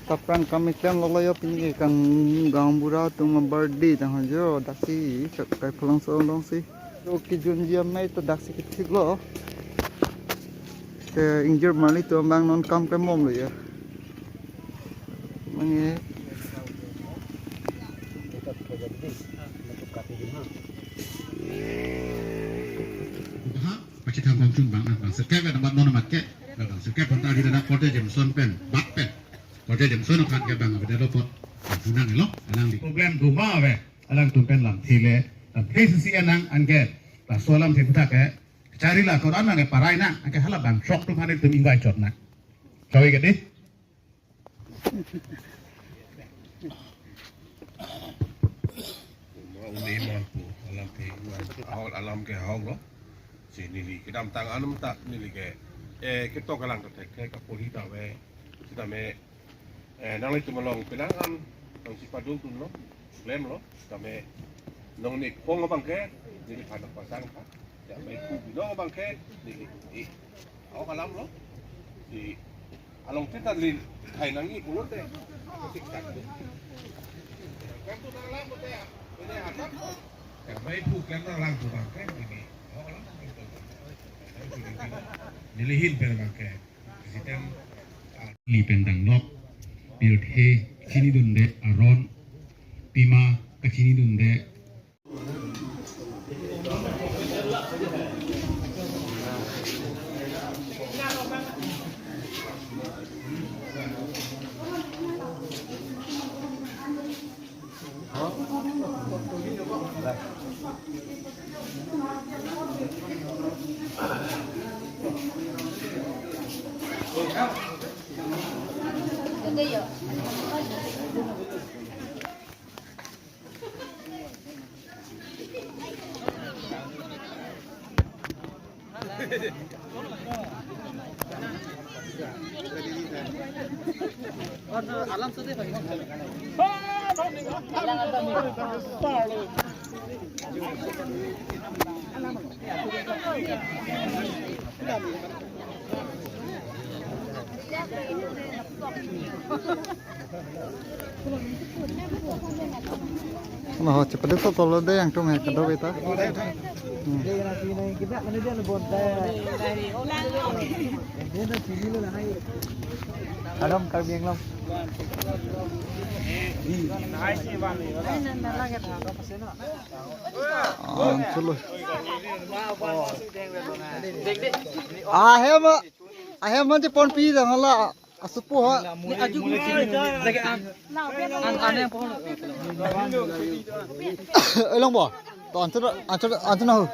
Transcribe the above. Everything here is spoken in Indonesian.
Tapran kami kan loloyo pingi kang gambura tung birthday tang jo daksi kai phalang so dong si to ki junjiam mai to daksi ki thiglo te injur mali to bang non kam kai mom lo ya mangi Macam tang bang chung bang bang sekep ada mat non mat ke bang sekep pun tadi ada kode Jameson pen bat pen kode Jameson kan ke bang ada lo pot funang lo alang di program rumah we alang tu pen lam thile presi anang angge la solam the putak ke cari lah Quran nang parai nang angge hala bang shock tu mane tu invite chot nak cawi ke di Uni mampu alam ke awal alam ke hong lo si nili ke dam tang anum tak nili ke kita kalang tu ke kapoli ta we kita me nang itu melong penangan nang si padung tu lo lem lo kita me nong ni pong abang ke nili pada pasang ka ya me ku bino abang ke nili awal alam lo di along kita lil hai nangi pulut te tik tak tu kan tu nang lam tu ya ini atap ya baik bukan orang tu bangkai ini orang nilihin per bangkai sistem li pendang lok birut he sini dunde aron pima ke sini dunde alam sate bhai Nah, cepat itu tolong deh yang cuma kedua kita. Adam kami yang lam. Chalo. Ahem macam pon pi dah lah. Asupu ha. Elong bo. To answer na ho.